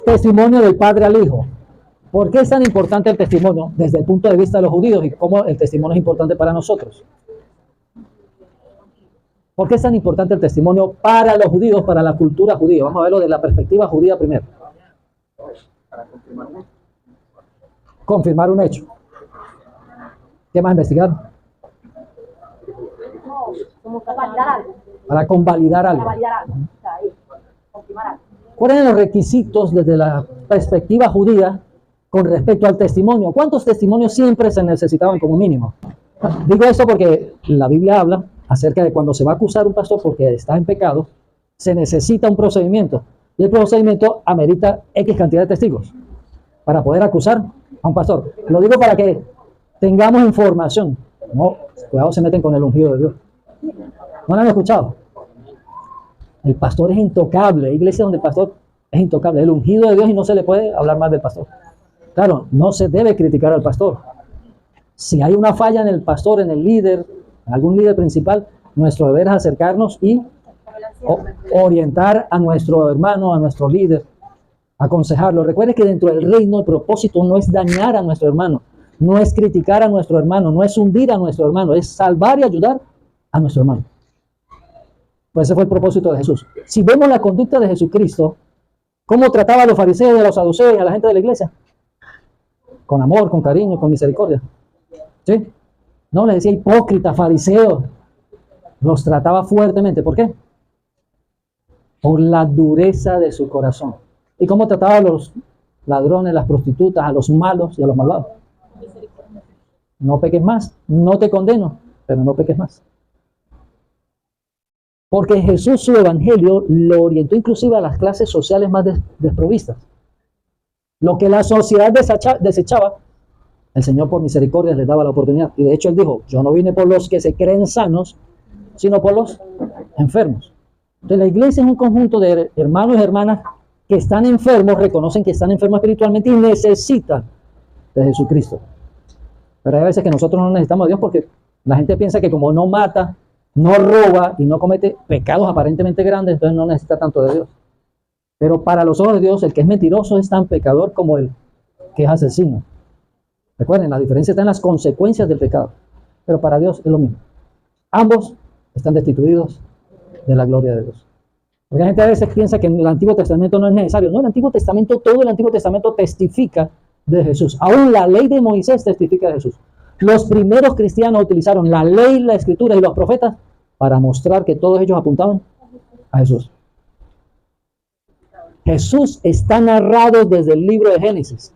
Testimonio del padre al hijo. ¿Por qué es tan importante el testimonio desde el punto de vista de los judíos y cómo el testimonio es importante para nosotros? ¿Por qué es tan importante el testimonio para los judíos, para la cultura judía? Vamos a verlo de la perspectiva judía primero. Para confirmar un hecho. Confirmar un hecho. ¿Qué más investigar? Como para validar algo. Para convalidar algo. Para validar algo. O sea, ahí, confirmar algo. ¿Cuáles son los requisitos desde la perspectiva judía con respecto al testimonio? ¿Cuántos testimonios siempre se necesitaban como mínimo? Digo esto porque la Biblia habla acerca de cuando se va a acusar un pastor porque está en pecado, se necesita un procedimiento. Y el procedimiento amerita X cantidad de testigos para poder acusar a un pastor. Lo digo para que tengamos información. No, cuidado, se meten con el ungido de Dios. ¿No lo han escuchado? El pastor es intocable. Hay iglesias donde el pastor es intocable. El ungido de Dios y no se le puede hablar más del pastor. Claro, no se debe criticar al pastor. Si hay una falla en el pastor, en el líder, en algún líder principal, nuestro deber es acercarnos y orientar a nuestro hermano, a nuestro líder, aconsejarlo. Recuerde que dentro del reino el propósito no es dañar a nuestro hermano, no es criticar a nuestro hermano, no es hundir a nuestro hermano, es salvar y ayudar a nuestro hermano. Pues ese fue el propósito de Jesús. Si vemos la conducta de Jesucristo, ¿cómo trataba a los fariseos y a los saduceos y a la gente de la iglesia? Con amor, con cariño, con misericordia. ¿Sí? No les decía hipócrita, fariseo. Los trataba fuertemente. ¿Por qué? Por la dureza de su corazón. ¿Y cómo trataba a los ladrones, las prostitutas, a los malos y a los malvados? No peques más. No te condeno, pero no peques más. Porque Jesús, su evangelio, lo orientó inclusive a las clases sociales más desprovistas. Lo que la sociedad desechaba, el Señor por misericordia les daba la oportunidad. Y de hecho Él dijo, yo no vine por los que se creen sanos, sino por los enfermos. Entonces la iglesia es un conjunto de hermanos y hermanas que están enfermos, reconocen que están enfermos espiritualmente y necesitan de Jesucristo. Pero hay veces que nosotros no necesitamos a Dios porque la gente piensa que como no mata, no roba y no comete pecados aparentemente grandes, entonces no necesita tanto de Dios. Pero para los ojos de Dios, el que es mentiroso es tan pecador como el que es asesino. Recuerden, la diferencia está en las consecuencias del pecado. Pero para Dios es lo mismo. Ambos están destituidos de la gloria de Dios. Porque la gente a veces piensa que en el Antiguo Testamento no es necesario. No, el Antiguo Testamento, todo el Antiguo Testamento testifica de Jesús. Aún la ley de Moisés testifica de Jesús. Los primeros cristianos utilizaron la ley, la escritura y los profetas para mostrar que todos ellos apuntaban a Jesús. Jesús está narrado desde el libro de Génesis,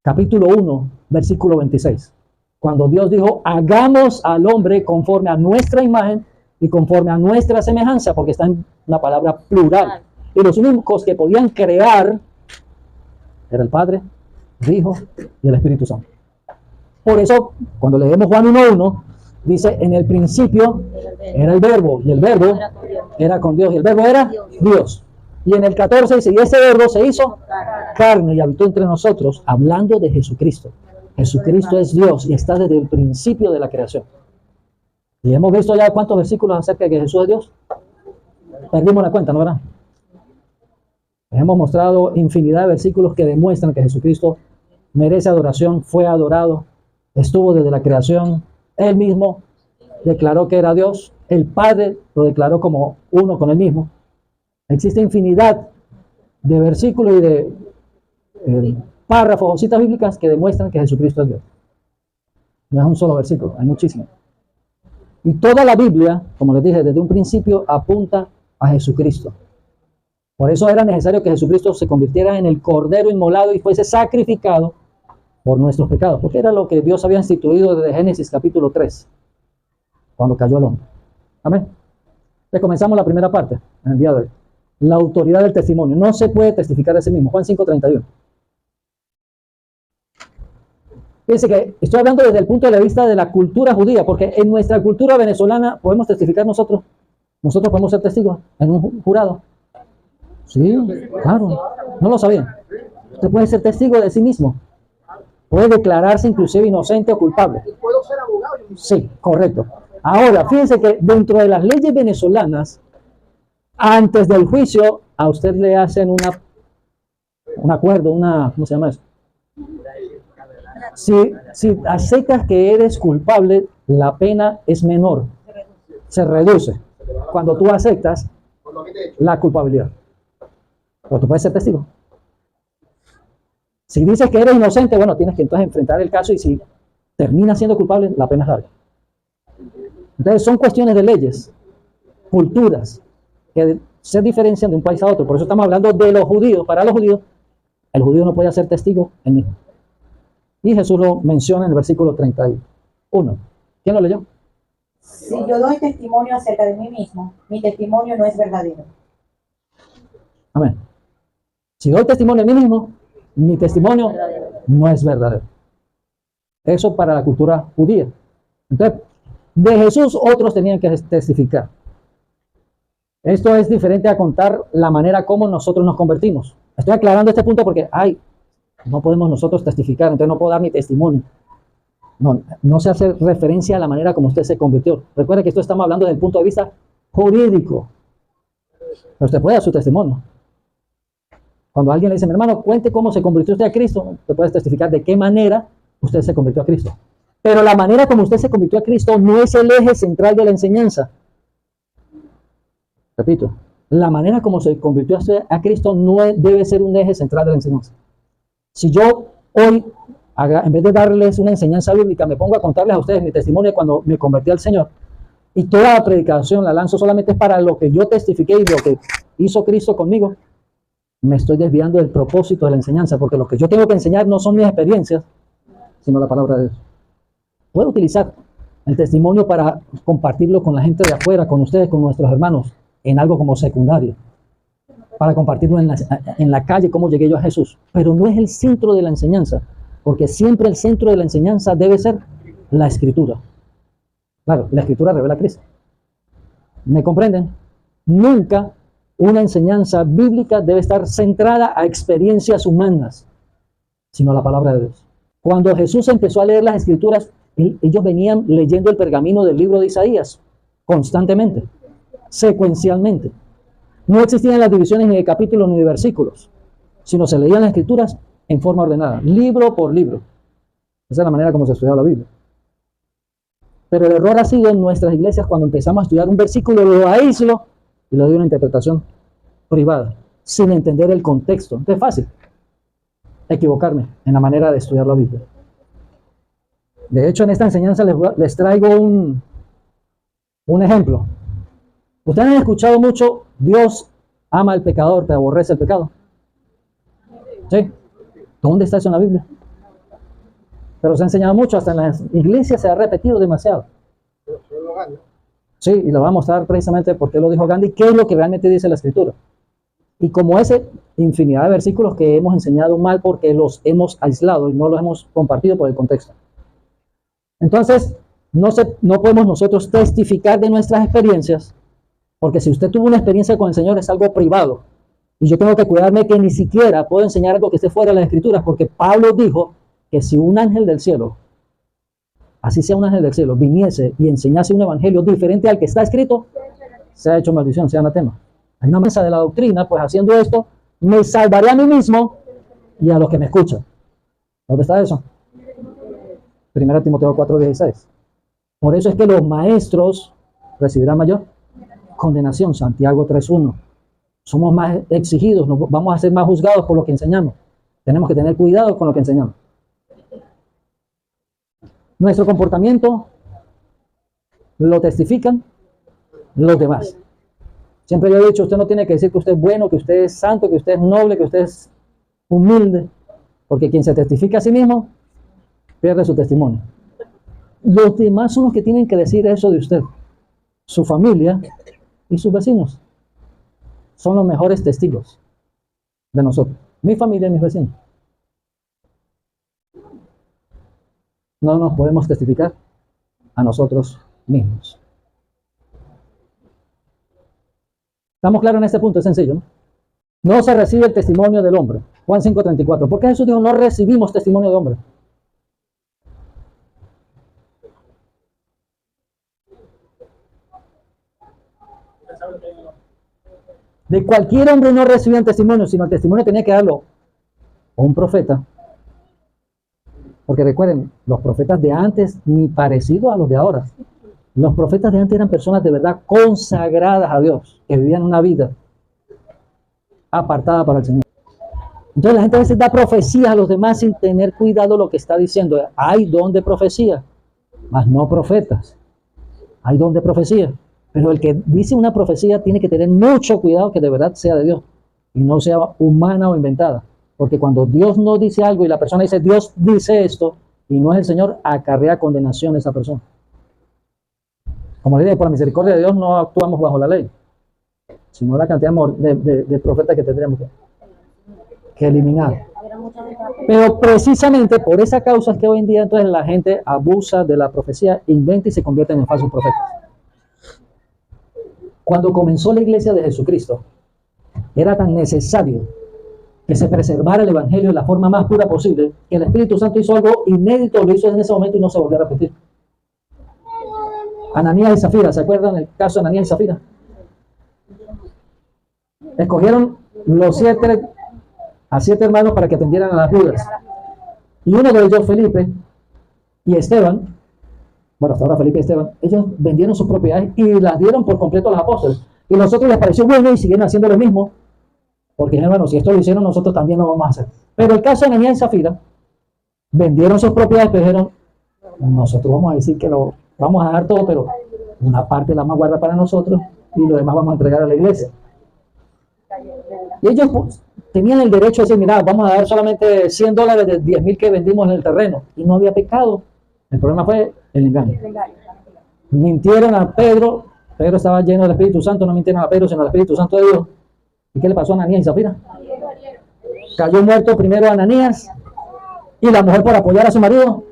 capítulo 1, versículo 26. Cuando Dios dijo, hagamos al hombre conforme a nuestra imagen y conforme a nuestra semejanza, porque está en una palabra plural. Y los únicos que podían crear era el Padre, el Hijo y el Espíritu Santo. Por eso, cuando leemos Juan 1:1, dice, en el principio era el verbo, y el verbo era con Dios, y el verbo era Dios. Y en el 14 dice, y ese verbo se hizo carne y habitó entre nosotros, hablando de Jesucristo. Jesucristo es Dios y está desde el principio de la creación. Y hemos visto ya cuántos versículos acerca de que Jesús es Dios. Perdimos la cuenta, ¿no verdad? Hemos mostrado infinidad de versículos que demuestran que Jesucristo merece adoración, fue adorado, estuvo desde la creación, Él mismo declaró que era Dios, el Padre lo declaró como uno con Él mismo. Existe infinidad de versículos y de párrafos o citas bíblicas que demuestran que Jesucristo es Dios. No es un solo versículo, hay muchísimos. Y toda la Biblia, como les dije, desde un principio apunta a Jesucristo. Por eso era necesario que Jesucristo se convirtiera en el Cordero inmolado y fuese sacrificado por nuestros pecados, porque era lo que Dios había instituido desde Génesis capítulo 3, cuando cayó el hombre. Amén. Entonces comenzamos la primera parte en el día de hoy. La autoridad del testimonio. No se puede testificar de sí mismo. Juan 5:31. Fíjense que estoy hablando desde el punto de vista de la cultura judía, porque en nuestra cultura venezolana podemos testificar nosotros. Nosotros podemos ser testigos en un jurado. Sí, claro. No lo sabían. Usted puede ser testigo de sí mismo. Puede declararse inclusive inocente o culpable. ¿Puedo ser abogado? Sí, correcto. Ahora, fíjense que dentro de las leyes venezolanas, antes del juicio, a usted le hacen una un acuerdo, ¿cómo se llama eso? Si aceptas que eres culpable, la pena es menor, se reduce cuando tú aceptas la culpabilidad. Pero tú puedes ser testigo. Si dices que eres inocente, bueno, tienes que entonces enfrentar el caso y si terminas siendo culpable, la pena es larga. Entonces son cuestiones de leyes, culturas, que se diferencian de un país a otro. Por eso estamos hablando de los judíos. Para los judíos, el judío no puede ser testigo él mismo. Y Jesús lo menciona en el versículo 31. ¿Quién lo leyó? Si yo doy testimonio acerca de mí mismo, mi testimonio no es verdadero. Amén. Si doy testimonio de mí mismo, mi testimonio no es verdadero. Eso para la cultura judía. Entonces, de Jesús otros tenían que testificar. Esto es diferente a contar la manera como nosotros nos convertimos. Estoy aclarando este punto porque, no podemos nosotros testificar, entonces no puedo dar mi testimonio. No se hace referencia a la manera como usted se convirtió. Recuerde que esto estamos hablando desde el punto de vista jurídico. Pero usted puede dar su testimonio. Cuando alguien le dice, mi hermano, cuente cómo se convirtió usted a Cristo, usted puede testificar de qué manera usted se convirtió a Cristo. Pero la manera como usted se convirtió a Cristo no es el eje central de la enseñanza. Repito, la manera como se convirtió a Cristo no debe ser un eje central de la enseñanza. Si yo hoy, en vez de darles una enseñanza bíblica, me pongo a contarles a ustedes mi testimonio cuando me convertí al Señor, y toda la predicación la lanzo solamente para lo que yo testifiqué y lo que hizo Cristo conmigo, me estoy desviando del propósito de la enseñanza, porque lo que yo tengo que enseñar no son mis experiencias, sino la palabra de Dios. Puedo utilizar el testimonio para compartirlo con la gente de afuera, con ustedes, con nuestros hermanos, en algo como secundario, para compartirlo en la calle, cómo llegué yo a Jesús. Pero no es el centro de la enseñanza, porque siempre el centro de la enseñanza debe ser la Escritura. Claro, la Escritura revela a Cristo. ¿Me comprenden? Nunca una enseñanza bíblica debe estar centrada a experiencias humanas, sino a la palabra de Dios. Cuando Jesús empezó a leer las Escrituras, ellos venían leyendo el pergamino del libro de Isaías constantemente, secuencialmente. No existían las divisiones ni de capítulos ni de versículos, sino se leían las Escrituras en forma ordenada, libro por libro. Esa es la manera como se estudiaba la Biblia. Pero el error ha sido en nuestras iglesias cuando empezamos a estudiar un versículo, lo aíslo y le doy una interpretación privada, sin entender el contexto. Entonces es fácil equivocarme en la manera de estudiar la Biblia. De hecho, en esta enseñanza les traigo un ejemplo. Ustedes han escuchado mucho, Dios ama al pecador, pero aborrece el pecado. ¿Sí? ¿Dónde está eso en la Biblia? Pero se ha enseñado mucho, hasta en las iglesias se ha repetido demasiado. Sí, y lo voy a mostrar precisamente porque lo dijo Gandhi, qué es lo que realmente dice la Escritura. Y como ese, infinidad de versículos que hemos enseñado mal porque los hemos aislado y no los hemos compartido por el contexto. Entonces, no podemos nosotros testificar de nuestras experiencias, porque si usted tuvo una experiencia con el Señor es algo privado. Y yo tengo que cuidarme que ni siquiera puedo enseñar algo que esté fuera de las Escrituras, porque Pablo dijo que si un ángel del cielo, así sea un ángel del cielo, viniese y enseñase un evangelio diferente al que está escrito, se ha hecho maldición, sea anatema. Hay una mesa de la doctrina, pues haciendo esto, me salvaré a mí mismo y a los que me escuchan. ¿Dónde está eso? 1 Timoteo 4:16. Por eso es que los maestros recibirán mayor condenación. Santiago 3:1. Somos más exigidos, vamos a ser más juzgados por lo que enseñamos. Tenemos que tener cuidado con lo que enseñamos. Nuestro comportamiento lo testifican los demás. Siempre yo he dicho, usted no tiene que decir que usted es bueno, que usted es santo, que usted es noble, que usted es humilde, porque quien se testifica a sí mismo pierde su testimonio. Los demás son los que tienen que decir eso de usted. Su familia y sus vecinos son los mejores testigos de nosotros. Mi familia y mis vecinos. No nos podemos testificar a nosotros mismos. ¿Estamos claros en este punto? Es sencillo, ¿no? No se recibe el testimonio del hombre. Juan 5:34. ¿Por qué Jesús dijo no recibimos testimonio de hombre? De cualquier hombre no recibían testimonio, sino el testimonio tenía que darlo o un profeta, porque recuerden, los profetas de antes ni parecidos a los de ahora. Los profetas de antes eran personas de verdad consagradas a Dios, que vivían una vida apartada para el Señor. Entonces la gente a veces da profecías a los demás sin tener cuidado lo que está diciendo. Hay don de profecía, mas no profetas. Hay don de profecía. Pero el que dice una profecía tiene que tener mucho cuidado que de verdad sea de Dios y no sea humana o inventada. Porque cuando Dios no dice algo y la persona dice, Dios dice esto, y no es el Señor, acarrea condenación a esa persona. Como le dije, por la misericordia de Dios no actuamos bajo la ley, sino la cantidad de profetas que tendremos que eliminar. Pero precisamente por esa causa es que hoy en día entonces la gente abusa de la profecía, inventa y se convierten en falsos profetas. Cuando comenzó la iglesia de Jesucristo, era tan necesario que se preservara el evangelio de la forma más pura posible, que el Espíritu Santo hizo algo inédito, lo hizo en ese momento y no se volvió a repetir. Ananías y Zafira, ¿se acuerdan el caso de Ananías y Zafira? Escogieron a 7 hermanos para que atendieran a las viudas. Y uno de ellos, Felipe y Esteban, bueno, hasta ahora Felipe y Esteban, ellos vendieron sus propiedades y las dieron por completo a los apóstoles. Y a nosotros les pareció bueno y siguieron haciendo lo mismo. Porque, hermano, si esto lo hicieron, nosotros también lo vamos a hacer. Pero el caso de Ananías y Zafira, vendieron sus propiedades, pero dijeron, nosotros vamos a decir que lo vamos a dar todo, pero una parte la vamos a guardar para nosotros y lo demás vamos a entregar a la iglesia. Y ellos pues, tenían el derecho de decir, mira, vamos a dar solamente $100 de 10,000 que vendimos en el terreno. Y no había pecado. El problema fue el engaño. Mintieron a Pedro. Pedro estaba lleno del Espíritu Santo. No mintieron a Pedro, sino al Espíritu Santo de Dios. ¿Y qué le pasó a Ananías y Zafira? Cayó muerto primero Ananías y la mujer por apoyar a su marido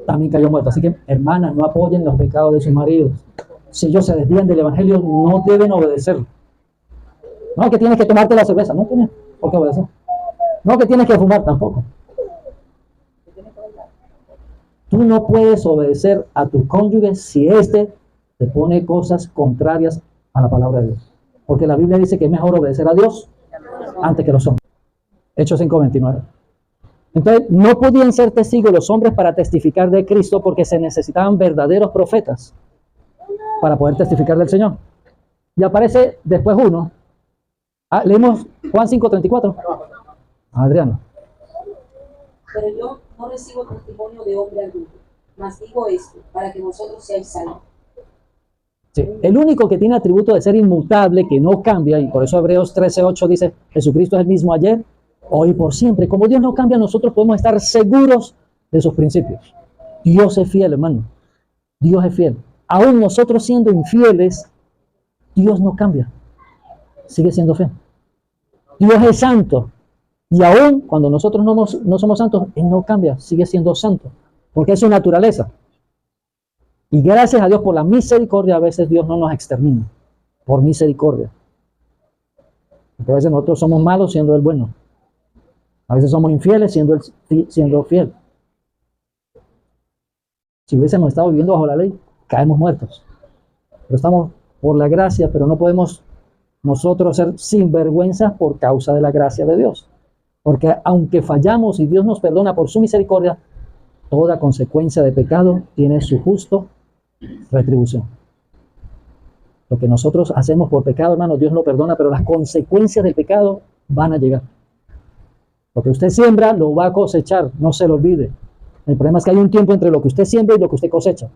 también cayó muerta. Así que, hermanas, no apoyen los pecados de sus maridos. Si ellos se desvían del evangelio, no deben obedecerlo. No, que tienes que tomarte la cerveza. No tienes por qué obedecer. No, que tienes que fumar tampoco. Tú no puedes obedecer a tu cónyuge si éste te pone cosas contrarias a la palabra de Dios. Porque la Biblia dice que es mejor obedecer a Dios antes que los hombres. Hechos 5:29. Entonces, no podían ser testigos los hombres para testificar de Cristo porque se necesitaban verdaderos profetas para poder testificar del Señor. Y aparece después uno. Leemos Juan 5:34. Adriano. Pero yo no recibo testimonio de hombre alguno, mas digo esto, para que vosotros seáis salvos. Sí, el único que tiene atributo de ser inmutable, que no cambia, y por eso Hebreos 13:8 dice, Jesucristo es el mismo ayer, hoy y por siempre. Como Dios no cambia, nosotros podemos estar seguros de sus principios. Dios es fiel, hermano. Dios es fiel. Aún nosotros siendo infieles, Dios no cambia. Sigue siendo fiel. Dios es santo. Y aún cuando nosotros no somos santos, Él no cambia, sigue siendo santo. Porque es su naturaleza. Y gracias a Dios por la misericordia, a veces Dios no nos extermina. Por misericordia. Porque a veces nosotros somos malos siendo Él bueno. A veces somos infieles siendo Él fiel. Si hubiésemos estado viviendo bajo la ley, caemos muertos. Pero estamos por la gracia, pero no podemos nosotros ser sinvergüenzas por causa de la gracia de Dios. Porque aunque fallamos y Dios nos perdona por su misericordia, toda consecuencia de pecado tiene su justo retribución. Lo que nosotros hacemos por pecado, hermano, Dios no perdona, pero las consecuencias del pecado van a llegar. Lo que usted siembra, lo va a cosechar, no se lo olvide. El problema es que hay un tiempo entre lo que usted siembra y lo que usted cosecha.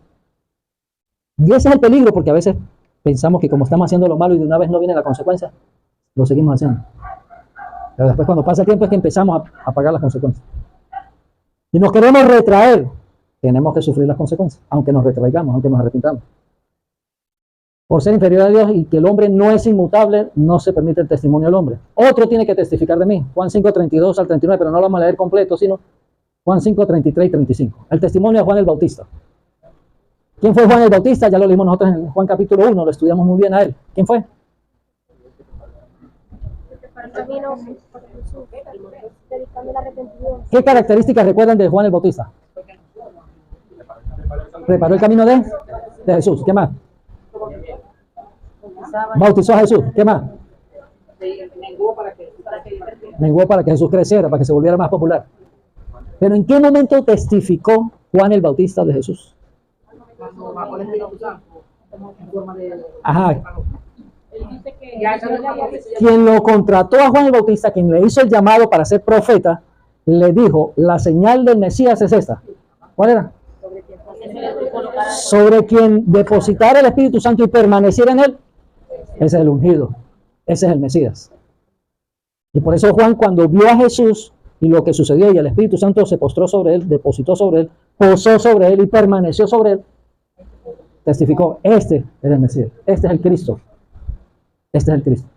Y ese es el peligro, porque a veces pensamos que como estamos haciendo lo malo y de una vez no viene la consecuencia, lo seguimos haciendo. Pero después cuando pasa el tiempo es que empezamos a pagar las consecuencias. Y nos queremos retraer, tenemos que sufrir las consecuencias, aunque nos retraigamos, aunque nos arrepintamos. Por ser inferior a Dios y que el hombre no es inmutable, no se permite el testimonio del hombre. Otro tiene que testificar de mí. Juan 5:32 al 39, pero no lo vamos a leer completo, sino Juan 5:33 y 35. El testimonio de Juan el Bautista. ¿Quién fue Juan el Bautista? Ya lo leímos nosotros en Juan capítulo 1, lo estudiamos muy bien a él. ¿Quién fue? ¿Qué características recuerdan de Juan el Bautista? Preparó el camino de Jesús. ¿Qué más? Bautizó a Jesús. ¿Qué más? menguó para que Menguó para que Jesús creciera, para que se volviera más popular. Pero ¿en qué momento testificó Juan el Bautista de Jesús? cuando bajó el Espíritu Santo en forma de Ajá. Él dice que Ya esa Dios es le la había profecía. Quien lo contrató a Juan el Bautista, quien le hizo el llamado para ser profeta, le dijo, la señal del Mesías es esta. ¿Cuál era? Sobre quien depositara el Espíritu Santo y permaneciera en él. Ese es el ungido. Ese es el Mesías. Y por eso Juan, cuando vio a Jesús y lo que sucedió y el Espíritu Santo se postró sobre él, depositó sobre él, posó sobre él y permaneció sobre él, testificó, este es el Mesías, este es el Cristo. Este es el Cristo.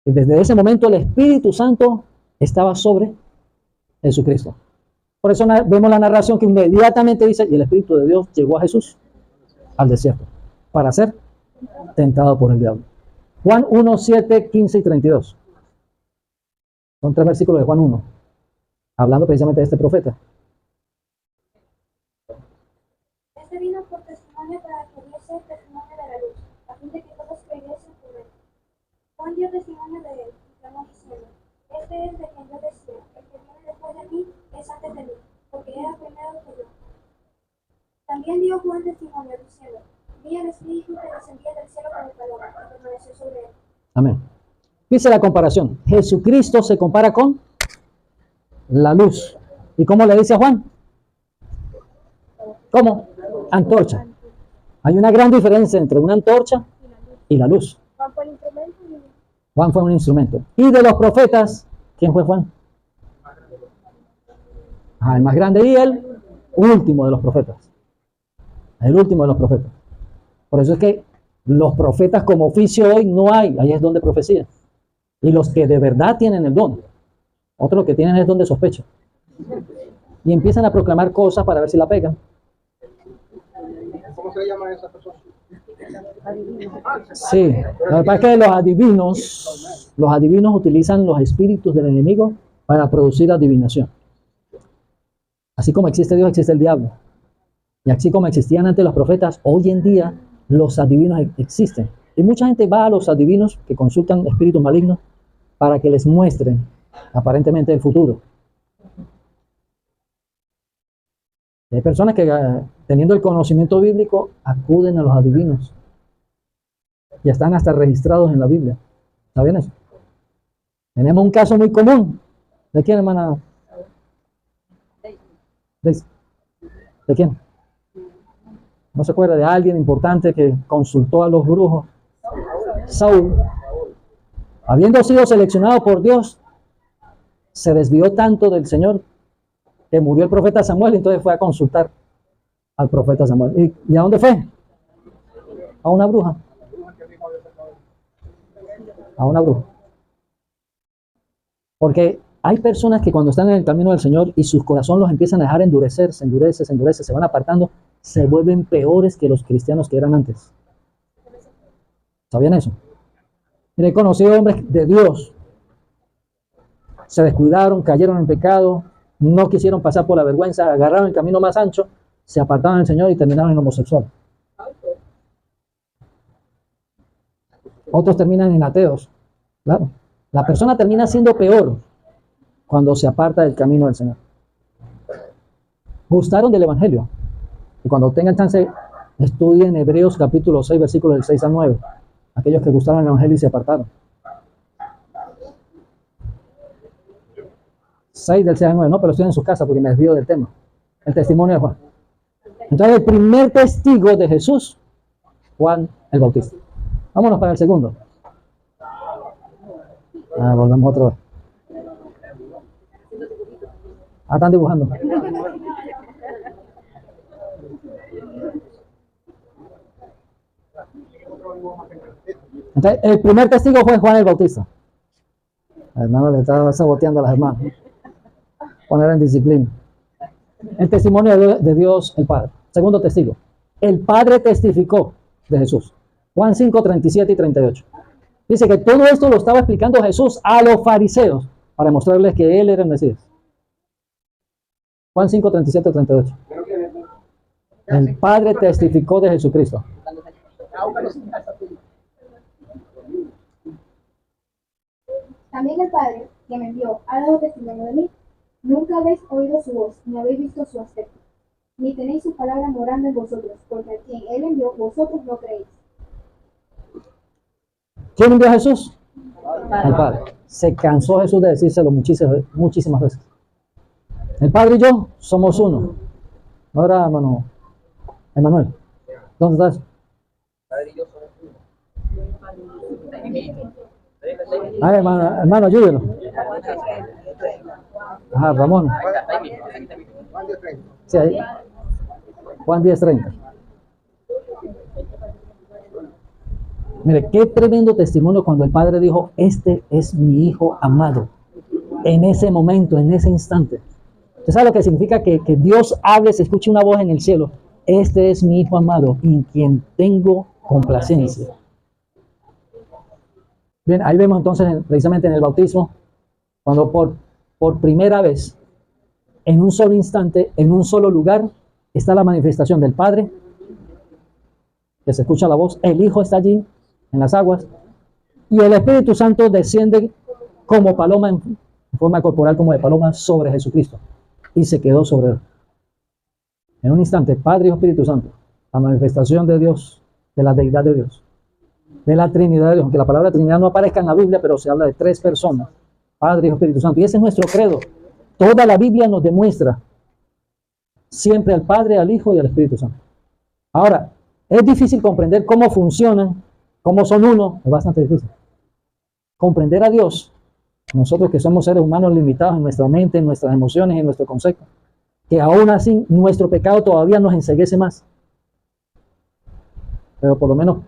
Y desde ese momento el Espíritu Santo estaba sobre Jesucristo. Por eso vemos la narración que inmediatamente dice, y el Espíritu de Dios llegó a Jesús al desierto para ser tentado por el diablo. Juan 1, 7, 15 y 32. Son 3 versículos de Juan 1, hablando precisamente de este profeta. Este vino por testimonio para que diese testimonio de la luz, a fin de que todos creyesen por él. Juan dio testimonio de él, y clamó diciendo, este es de quien yo decía, el que viene después de mí es antes de mí, porque era primero que yo. También dio Juan testimonio diciendo, vi el Espíritu que descendía del cielo como paloma, y permaneció sobre él. Amén. Dice la comparación. Jesucristo se compara con la luz. ¿Y cómo le dice a Juan? ¿Cómo? Antorcha. Hay una gran diferencia entre una antorcha y la luz. Juan fue el instrumento y Juan fue un instrumento. Y de los profetas, ¿quién fue Juan? El más grande y el último de los profetas. El último de los profetas. Por eso es que los profetas como oficio hoy no hay. Ahí es donde profecía. Y los que de verdad tienen el don. Otros que tienen el don de sospecha. Y empiezan a proclamar cosas para ver si la pegan. ¿Cómo se llama esa persona? Sí, lo que pasa es que los adivinos utilizan los espíritus del enemigo para producir adivinación. Así como existe Dios, existe el diablo. Y así como existían antes los profetas, hoy en día los adivinos existen. Y mucha gente va a los adivinos que consultan espíritus malignos para que les muestren aparentemente el futuro. Hay personas que teniendo el conocimiento bíblico acuden a los adivinos. Y están hasta registrados en la Biblia. ¿Saben eso? Tenemos un caso muy común. ¿De quién, hermana? ¿De quién? ¿No se acuerda de alguien importante que consultó a los brujos? Saúl. Habiendo sido seleccionado por Dios, se desvió tanto del Señor que murió el profeta Samuel y entonces fue a consultar al profeta Samuel. ¿Y a dónde fue? A una bruja. A una bruja. Porque hay personas que cuando están en el camino del Señor y sus corazones los empiezan a dejar endurecer, se endurece, se van apartando, se vuelven peores que los cristianos que eran antes. ¿Sabían eso? Mire, he conocido hombres de Dios. Se descuidaron, cayeron en pecado, no quisieron pasar por la vergüenza, agarraron el camino más ancho, se apartaron del Señor y terminaron en homosexual. Otros terminan en ateos. Claro. La persona termina siendo peor cuando se aparta del camino del Señor. Gustaron del Evangelio. Y cuando tengan chance, estudien Hebreos capítulo 6, versículos del 6 al 9. Aquellos que gustaron del Evangelio y se apartaron. 6 del 6 al 9, no, pero estoy en su casa porque me desvío del tema. El testimonio de Juan. Entonces, el primer testigo de Jesús, Juan el Bautista. Vámonos para el segundo. Volvemos otra vez. Están dibujando. Entonces, el primer testigo fue Juan el Bautista. El hermano le estaba saboteando a las hermanas. Poner en disciplina. El testimonio de Dios el Padre. Segundo testigo. El Padre testificó de Jesús. Juan 5, 37 y 38. Dice que todo esto lo estaba explicando Jesús a los fariseos para mostrarles que Él era el Mesías. Juan 5, 37 y 38. El Padre testificó de Jesucristo. También el Padre, que me envió, ha dado testimonio de mí. Nunca habéis oído su voz, ni habéis visto su aspecto, ni tenéis su palabra morando en vosotros, porque a quien él envió, vosotros no creéis. ¿Quién envió a Jesús? El Padre. Se cansó Jesús de decírselo muchísimas veces. El Padre y yo somos uno. Ahora, hermano Emanuel, ¿dónde estás? Ah, hermano, ayúdenlo. Ajá, Ramón. Sí, ahí. Juan 10:30. Mire, qué tremendo testimonio cuando el Padre dijo, este es mi Hijo amado. En ese momento, en ese instante. ¿Usted sabe lo que significa que Dios hable, se escuche una voz en el cielo? Este es mi Hijo amado, en quien tengo complacencia. Bien, ahí vemos entonces precisamente en el bautismo, cuando por primera vez, en un solo instante, en un solo lugar, está la manifestación del Padre, que se escucha la voz, el Hijo está allí, en las aguas, y el Espíritu Santo desciende como paloma, en forma corporal como de paloma, sobre Jesucristo, y se quedó sobre él. En un instante, Padre y Espíritu Santo, la manifestación de Dios, de la deidad de Dios, de la Trinidad de Dios, aunque la palabra Trinidad no aparezca en la Biblia, pero se habla de 3 personas, Padre y Espíritu Santo, y ese es nuestro credo. Toda la Biblia nos demuestra siempre al Padre, al Hijo y al Espíritu Santo. Ahora, es difícil comprender cómo funcionan, cómo son uno, es bastante difícil. Comprender a Dios, nosotros que somos seres humanos limitados en nuestra mente, en nuestras emociones, en nuestro concepto, que aún así nuestro pecado todavía nos enceguece más. Pero por lo menos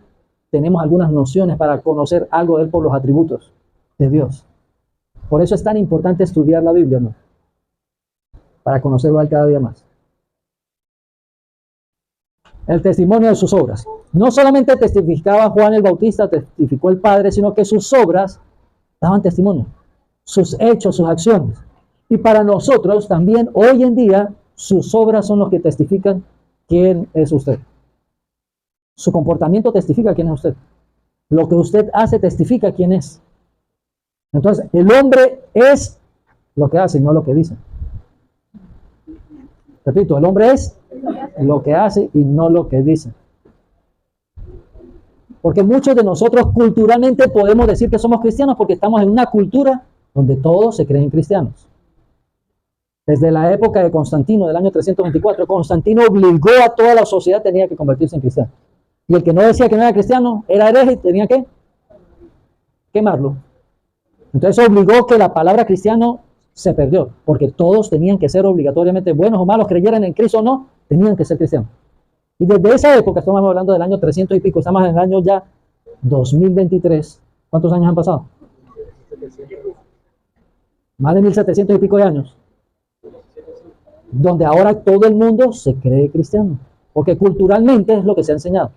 tenemos algunas nociones para conocer algo de Él por los atributos de Dios. Por eso es tan importante estudiar la Biblia, ¿no? Para conocerlo a Él cada día más. El testimonio de sus obras. No solamente testificaba Juan el Bautista, testificó el Padre, sino que sus obras daban testimonio. Sus hechos, sus acciones. Y para nosotros también, hoy en día, sus obras son los que testifican quién es usted. Su comportamiento testifica quién es usted. Lo que usted hace testifica quién es. Entonces, el hombre es lo que hace y no lo que dice. Repito, el hombre es lo que hace y no lo que dice. Porque muchos de nosotros culturalmente podemos decir que somos cristianos porque estamos en una cultura donde todos se creen cristianos. Desde la época de Constantino, del año 324, Constantino obligó a toda la sociedad, tenía que convertirse en cristiano. Y el que no decía que no era cristiano, era hereje, tenía que quemarlo. Entonces obligó que la palabra cristiano se perdió, porque todos tenían que ser obligatoriamente, buenos o malos, creyeran en Cristo o no, tenían que ser cristianos. Y desde esa época, estamos hablando del año 300 y pico, estamos en el año ya 2023. ¿Cuántos años han pasado? Más de 1700 y pico de años. Donde ahora todo el mundo se cree cristiano, porque culturalmente es lo que se ha enseñado.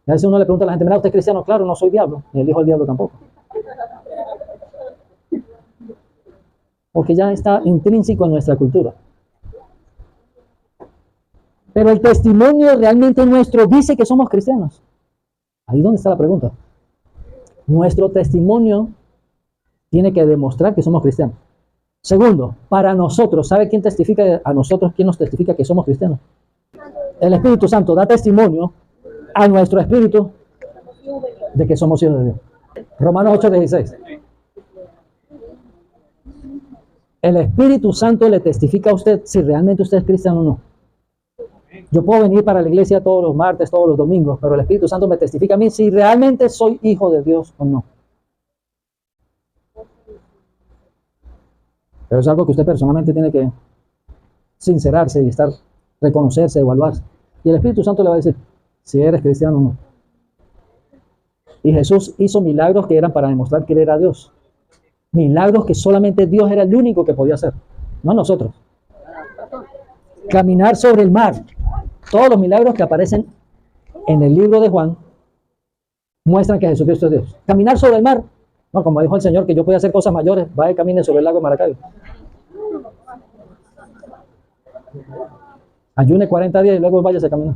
Y a veces uno le pregunta a la gente, mira, ¿usted es cristiano? Claro, no soy diablo, ni el hijo del diablo tampoco. Porque ya está intrínseco en nuestra cultura. Pero el testimonio realmente nuestro dice que somos cristianos. Ahí es donde está la pregunta. Nuestro testimonio tiene que demostrar que somos cristianos. Segundo, para nosotros, ¿sabe quién testifica a nosotros? ¿Quién nos testifica que somos cristianos? El Espíritu Santo da testimonio a nuestro espíritu de que somos hijos de Dios. Romanos 8:16. El Espíritu Santo le testifica a usted si realmente usted es cristiano o no. Yo puedo venir para la iglesia todos los martes, todos los domingos, pero el Espíritu Santo me testifica a mí si realmente soy hijo de Dios o no. Pero es algo que usted personalmente tiene que sincerarse y reconocerse, evaluarse. Y el Espíritu Santo le va a decir si eres cristiano o no. Y Jesús hizo milagros que eran para demostrar que Él era Dios. Milagros que solamente Dios era el único que podía hacer, no nosotros. Caminar sobre el mar. Todos los milagros que aparecen en el libro de Juan muestran que Jesucristo es Dios. Caminar sobre el mar. No, como dijo el Señor que yo podía hacer cosas mayores, vaya y camine sobre el lago de Maracaibo. Ayune 40 días y luego váyase a caminar.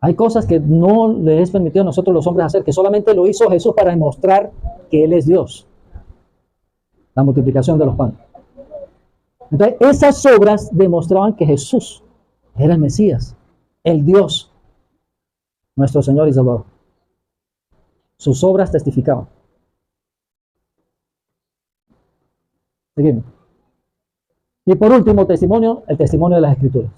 Hay cosas que no le es permitido a nosotros los hombres hacer, que solamente lo hizo Jesús para demostrar que Él es Dios. La multiplicación de los panes. Entonces, esas obras demostraban que Jesús era el Mesías, el Dios, nuestro Señor y Salvador. Sus obras testificaban. Seguimos. Y por último, testimonio, el testimonio de las Escrituras.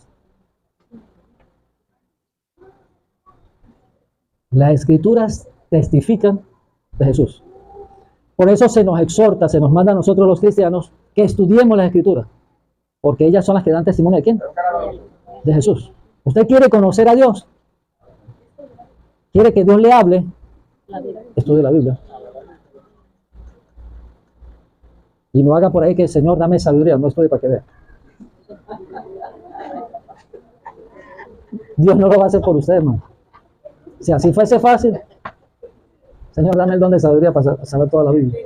Las Escrituras testifican de Jesús. Por eso se nos exhorta, se nos manda a nosotros los cristianos que estudiemos las Escrituras, porque ellas son las que dan testimonio de ¿quién? De Jesús. ¿Usted quiere conocer a Dios? ¿Quiere que Dios le hable? Estudie la Biblia. Y no haga por ahí que el Señor dame sabiduría, no estudie para que vea. Dios no lo va a hacer por usted, hermano. Si así fuese fácil, Señor, dame el don de sabiduría para saber toda la Biblia.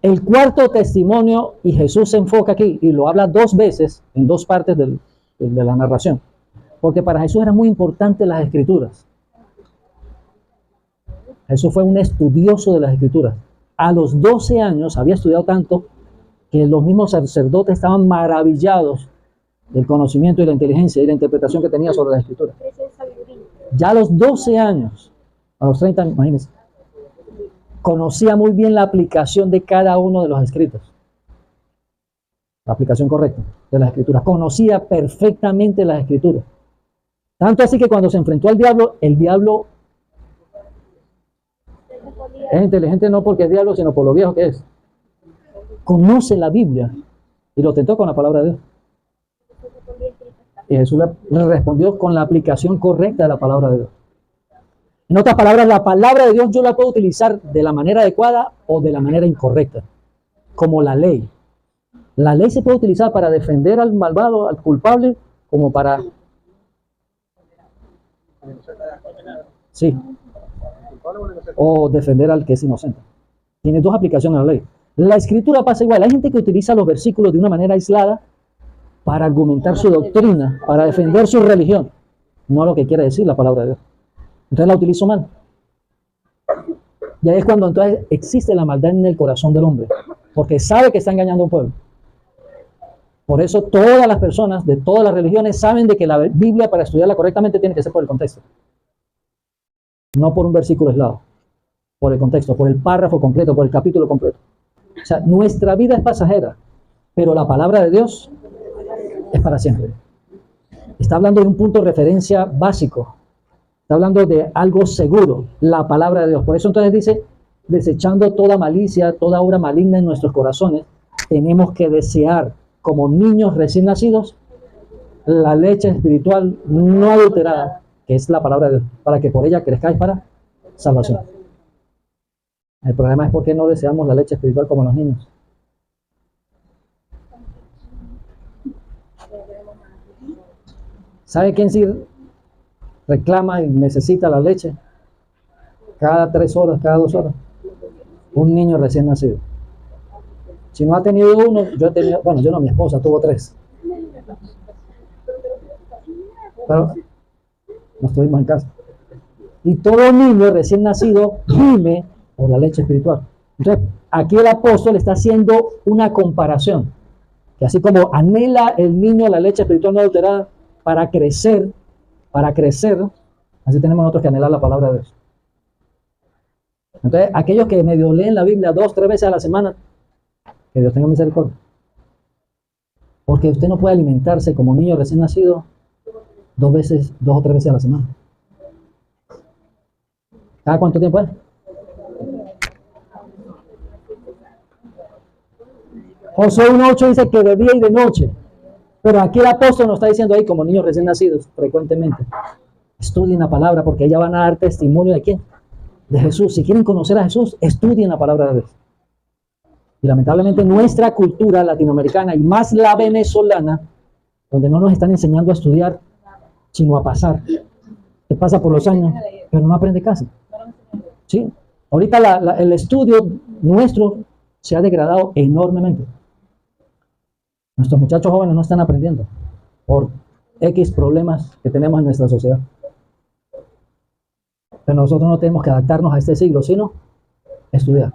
El cuarto testimonio, y Jesús se enfoca aquí, y lo habla dos veces, en dos partes de la narración, porque para Jesús era muy importante las Escrituras. Jesús fue un estudioso de las Escrituras. A los 12 años había estudiado tanto que los mismos sacerdotes estaban maravillados del conocimiento y la inteligencia y la interpretación que tenía sobre las Escrituras. Ya a los 12 años, a los 30 años, imagínense, conocía muy bien la aplicación de cada uno de los escritos. La aplicación correcta de las Escrituras. Conocía perfectamente las Escrituras. Tanto así que cuando se enfrentó al diablo, el diablo es inteligente no porque es diablo, sino por lo viejo que es. Conoce la Biblia y lo tentó con la palabra de Dios. Y Jesús le respondió con la aplicación correcta de la palabra de Dios. En otras palabras, la palabra de Dios yo la puedo utilizar de la manera adecuada o de la manera incorrecta, como la ley. La ley se puede utilizar para defender al malvado, al culpable, como para... Sí. O defender al que es inocente. Tiene dos aplicaciones a la ley. La Escritura pasa igual. Hay gente que utiliza los versículos de una manera aislada para argumentar su doctrina, para defender su religión. No lo que quiere decir la palabra de Dios. Entonces la utilizo mal. Y ahí es cuando entonces existe la maldad en el corazón del hombre, porque sabe que está engañando a un pueblo. Por eso todas las personas de todas las religiones saben de que la Biblia, para estudiarla correctamente, tiene que ser por el contexto. No por un versículo aislado, por el contexto, por el párrafo completo, por el capítulo completo. O sea, nuestra vida es pasajera, pero la palabra de Dios es para siempre. Está hablando de un punto de referencia básico. Está hablando de algo seguro, la palabra de Dios. Por eso entonces dice, desechando toda malicia, toda obra maligna en nuestros corazones, tenemos que desear, como niños recién nacidos, la leche espiritual no adulterada, que es la palabra de Dios, para que por ella crezcáis para salvación. El problema es por qué no deseamos la leche espiritual como los niños. ¿Sabe quién sí reclama y necesita la leche? Cada 3 horas, cada 2 horas. Un niño recién nacido. Si no ha tenido uno, yo he tenido, bueno, yo no, mi esposa tuvo 3. Pero no estuvimos en casa. Y todo niño recién nacido gime por la leche espiritual. Entonces, aquí el apóstol está haciendo una comparación. Que así como anhela el niño la leche espiritual no adulterada para crecer, así tenemos nosotros que anhelar la palabra de Dios. Entonces, aquellos que medio leen la Biblia 2, 3 veces a la semana, que Dios tenga misericordia. Porque usted no puede alimentarse como niño recién nacido 2 o 3 veces a la semana. ¿Cada cuánto tiempo es? Josué 1:8 dice que de día y de noche. Pero aquí el apóstol nos está diciendo ahí como niños recién nacidos frecuentemente. Estudien la palabra porque ellas van a dar testimonio de quién? De Jesús. Si quieren conocer a Jesús, estudien la palabra de Dios. Y lamentablemente nuestra cultura latinoamericana y más la venezolana, donde no nos están enseñando a estudiar, sino a pasar. Se pasa por los años, pero no aprende casi. ¿Sí? Ahorita el estudio nuestro se ha degradado enormemente. Nuestros muchachos jóvenes no están aprendiendo por X problemas que tenemos en nuestra sociedad. Pero nosotros no tenemos que adaptarnos a este siglo, sino estudiar.